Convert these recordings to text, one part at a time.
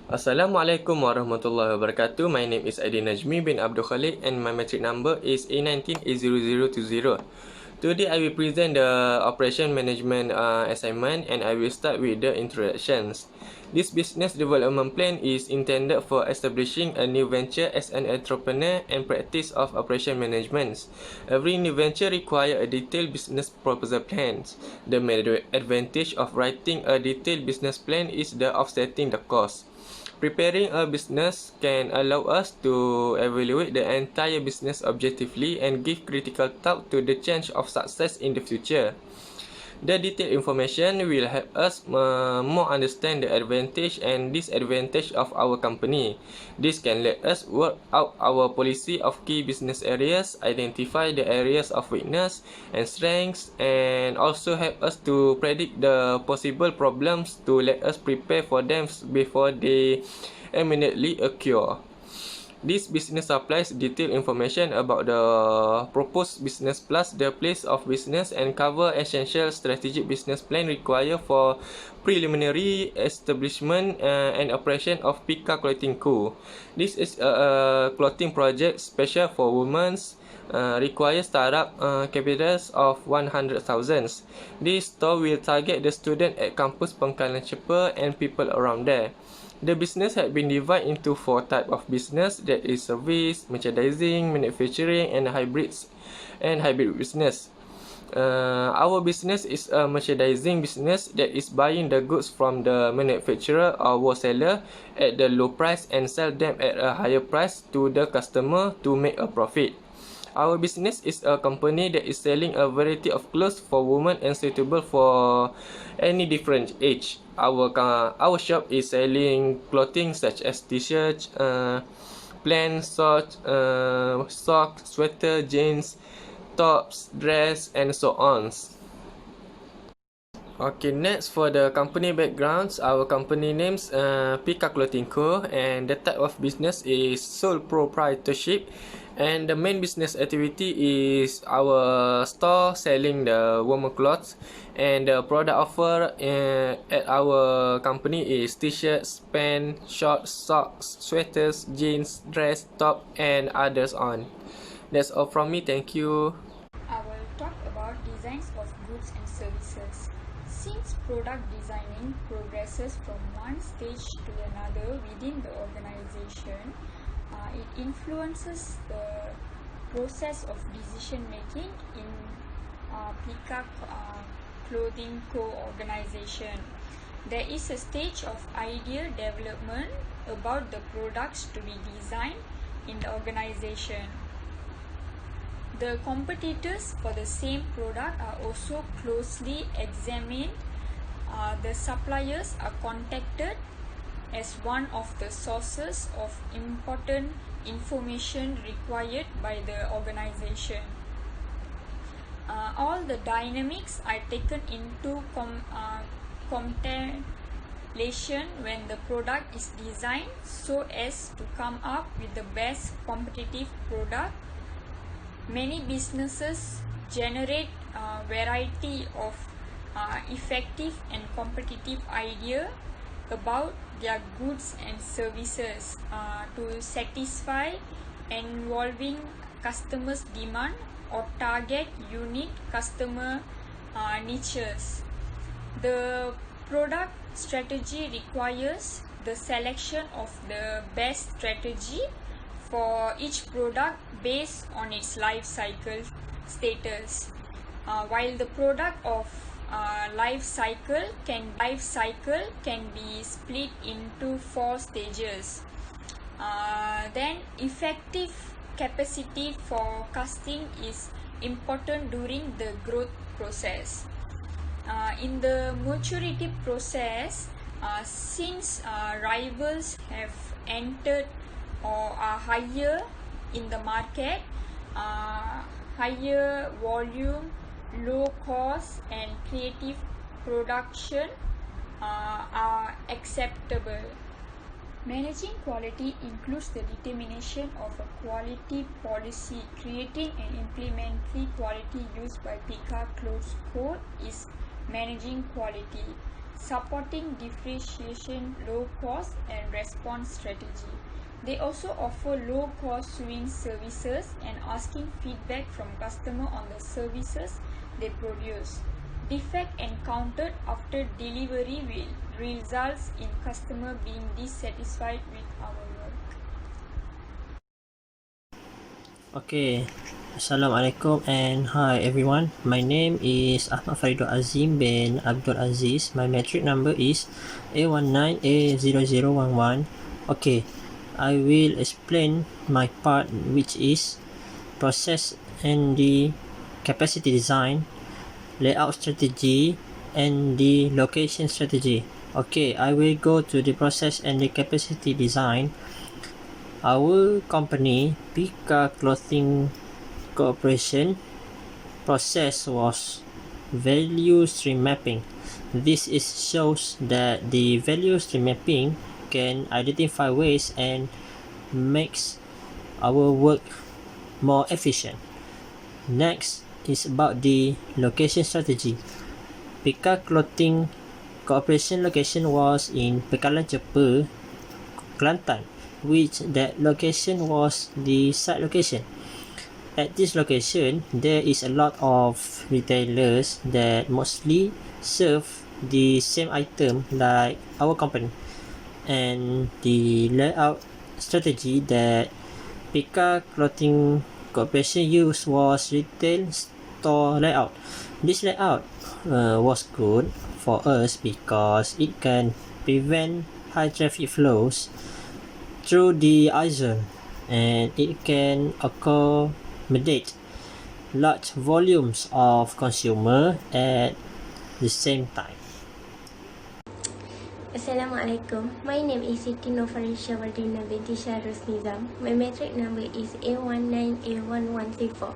Assalamualaikum warahmatullahi wabarakatuh. My name is NAJMI bin Abdul Khalik and my matric number is A19A0020. Today I will present the operation management assignment and I will start with the introductions. This business development plan is intended for establishing a new venture as an entrepreneur and practice of operation management. Every new venture requires a detailed business proposal plan. The main advantage of writing a detailed business plan is the offsetting the cost. Preparing a business can allow us to evaluate the entire business objectively and give critical thought to the chance of success in the future. The detailed information will help us more understand the advantage and disadvantage of our company. This can let us work out our policy of key business areas, identify the areas of weakness and strengths, and also help us to predict the possible problems to let us prepare for them before they immediately occur. This business supplies detailed information about the proposed business plus the place of business and cover essential strategic business plan required for preliminary establishment and operation of Picaa Clothing Co. This is a clothing project special for women. Requires startup capitals of 100,000. This store will target the student at campus Pangkalan Cepa and people around there. The business had been divided into 4 types of business, that is service, merchandising, manufacturing, and hybrid business. Our business is a merchandising business that is buying the goods from the manufacturer or wholesaler at the low price and sell them at a higher price to the customer to make a profit. Our business is a company that is selling a variety of clothes for women and suitable for any different age. Our shop is selling clothing such as t-shirts, pants, socks, sweater, jeans, tops, dress, and so on. Okay, next for the company backgrounds, our company names Picaa Clothing Co. and the type of business is sole proprietorship. And the main business activity is our store selling the warmer clothes, and the product offer at our company is t-shirts, pants, shorts, socks, sweaters, jeans, dress, top, and others on. That's all from me. Thank you. I will talk about designs of goods and services. Since product designing progresses from one stage to another within the organization, it influences the process of decision making in Picaa Clothing Co. organization. There is a stage of idea development about the products to be designed in the organization. The competitors for the same product are also closely examined. The suppliers are contacted as one of the sources of important information required by the organization. All the dynamics are taken into contemplation when the product is designed so as to come up with the best competitive product. Many businesses generate a variety of effective and competitive ideas about their goods and services to satisfy evolving customers' demand or target unique customer niches. The product strategy requires the selection of the best strategy for each product based on its life cycle status. While the product of life cycle can be split into 4 stages. Then effective capacity forecasting is important during the growth process. In the maturity process, since rivals have entered or are higher in the market, higher volume, low cost, and creative production are acceptable. Managing quality includes the determination of a quality policy. Creating and implementing quality used by Picaa Clothes Co. is managing quality. supporting differentiation, low cost, and response strategy. They also offer low cost sewing services and asking feedback from customer on the services they produce. Defect encountered after delivery will results in customer being dissatisfied with our work. Okay, Assalamualaikum and hi everyone. My name is Ahmad Faridul Azim bin Abdul Aziz. My metric number is A19A0011. Okay, I will explain my part, which is process and the capacity design, layout strategy, and the location strategy. Okay, I will go to the process and the capacity design. Our company, Picaa Clothing Corporation, process was value stream mapping. This shows that the value stream mapping can identify waste and makes our work more efficient. Next is about the location strategy. Picaa Clothing Corporation location was in Pekalan Cepa, Kelantan, which that location was the site location. At this location, there is a lot of retailers that mostly serve the same item like our company. And the layout strategy that Picaa Clothing Corporation used was retail store layout. This layout was good for us because it can prevent high traffic flows through the aisle, and it can accommodate large volumes of consumer at the same time. Assalamualaikum. My name is SITI NURFARISYA WARDINA BINTI ROSNIZAM. My metric number is A19A1134.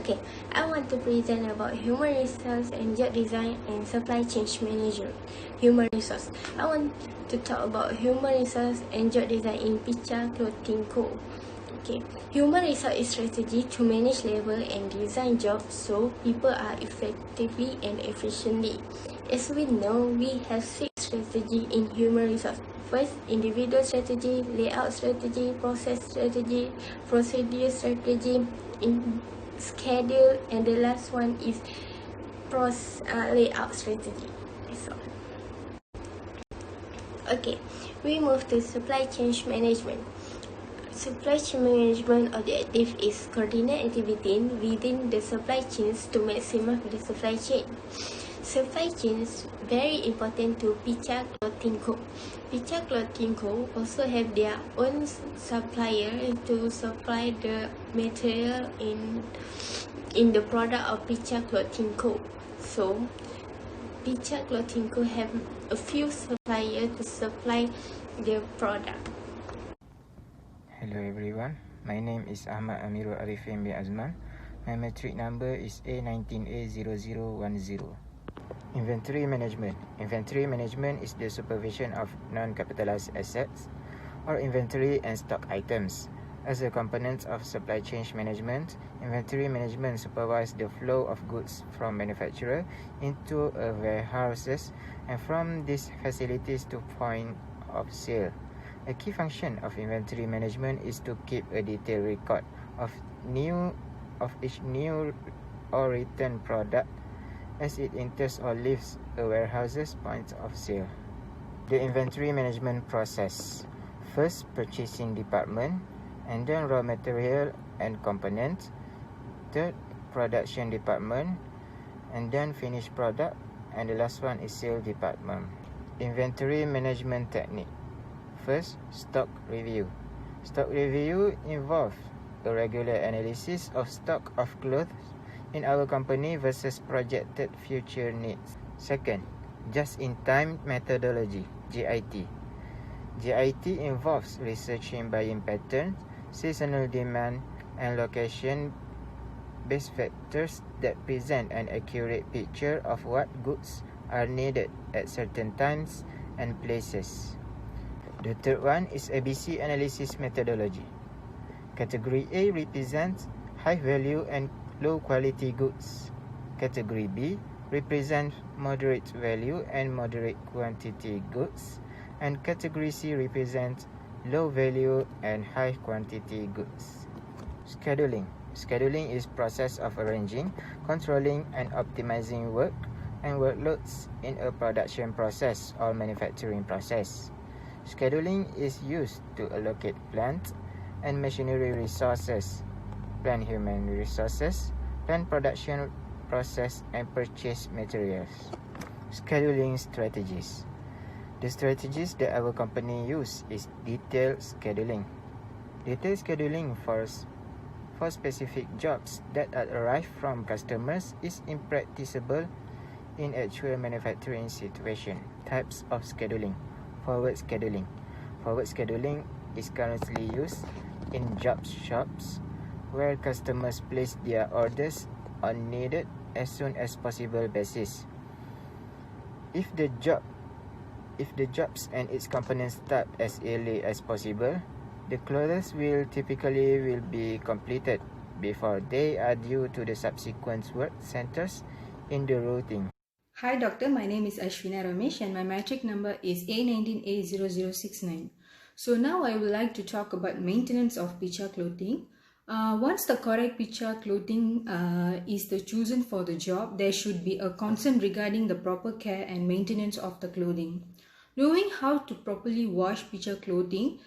Okay, I want to present about human resource and job design and supply chain management. Human resource. I want to talk about human resource and job design in Picaa Clothing Co. Okay, human resource is strategy to manage labor and design jobs so people are effectively and efficiently. As we know, we have 6 strategies in human resource. First, individual strategy, layout strategy, process strategy, procedure strategy, schedule, and the last one is layout strategy. That's all. Okay, we move to supply chain management. Supply chain management objective is coordinate activity within the supply chains to maximize the supply chain. Supply chain is very important to Picaa Clothing Co. Picaa Clothing Co. also have their own supplier to supply the material in the product of Picaa Clothing Co. So, Picaa Clothing Co. have a few suppliers to supply the product. Hello everyone, my name is AMIRUL ARIFFIN bin AZMAN. My metric number is A19A0010. Inventory management. Inventory management is the supervision of non-capitalized assets or inventory and stock items. As a component of supply chain management, inventory management supervises the flow of goods from manufacturer into warehouses and from these facilities to point of sale. A key function of inventory management is to keep a detailed record of each new or return product as it enters or leaves a warehouse's point of sale. The inventory management process. First, purchasing department, and then raw material and components. Third, production department, and then finished product, and the last one is sales department. Inventory management technique. First, stock review. Stock review involves a regular analysis of stock of clothes in our company versus projected future needs. Second, just-in-time methodology, JIT. JIT involves researching buying patterns, seasonal demand, and location-based factors that present an accurate picture of what goods are needed at certain times and places. The third one is ABC analysis methodology. Category A represents high value and low quality goods. Category B, represent moderate value and moderate quantity goods, and category C represents low value and high quantity goods. Scheduling. Scheduling is process of arranging, controlling and optimizing work and workloads in a production process or manufacturing process. Scheduling is used to allocate plant and machinery resources, plant human resources, plant production process and purchase materials. Scheduling strategies. The strategies that our company use is detailed scheduling. Detailed scheduling for specific jobs that are arrived from customers is impracticable in actual manufacturing situation. Types of scheduling. Forward scheduling. Forward scheduling is currently used in job shops where customers place their orders on needed as soon as possible basis. If the jobs and its components start as early as possible, the clothes will typically be completed before they are due to the subsequent work centers in the routing. Hi doctor, my name is ASHVINA RAMESH and my matric number is A19A0069. So now I would like to talk about maintenance of Picaa clothing. Once the correct Picaa clothing is chosen for the job, there should be a concern regarding the proper care and maintenance of the clothing. Knowing how to properly wash Picaa clothing,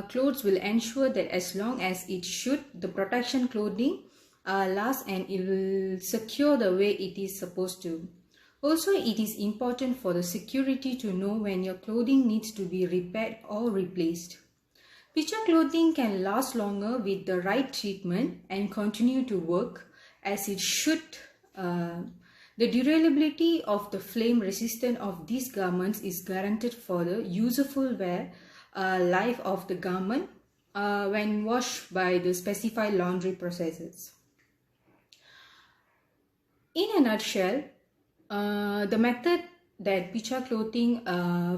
clothes will ensure that as long as it should, the protection clothing lasts and it will secure the way it is supposed to. Also, it is important for the security to know when your clothing needs to be repaired or replaced. Picaa clothing can last longer with the right treatment and continue to work as it should. The durability of the flame resistance of these garments is guaranteed for the useful wear life of the garment when washed by the specified laundry processes. In a nutshell, the method that Picaa clothing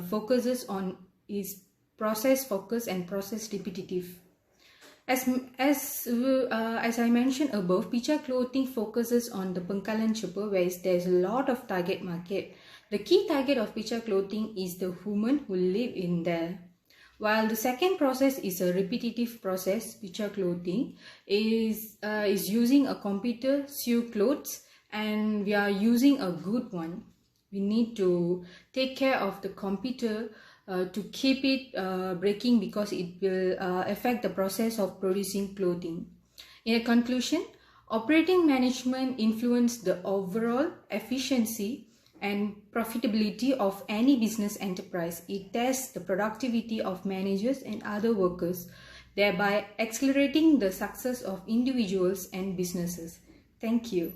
focuses on is process focus and process repetitive. As I mentioned above, Picaa clothing focuses on the pangkalan cepa, where there's a lot of target market. The key target of Picaa clothing is the women who live in there. While the second process is a repetitive process, Picaa clothing is using a computer sew clothes, and we are using a good one. We need to take care of the computer to keep it breaking, because it will affect the process of producing clothing. In a conclusion, operating management influences the overall efficiency and profitability of any business enterprise. It tests the productivity of managers and other workers, thereby accelerating the success of individuals and businesses. Thank you.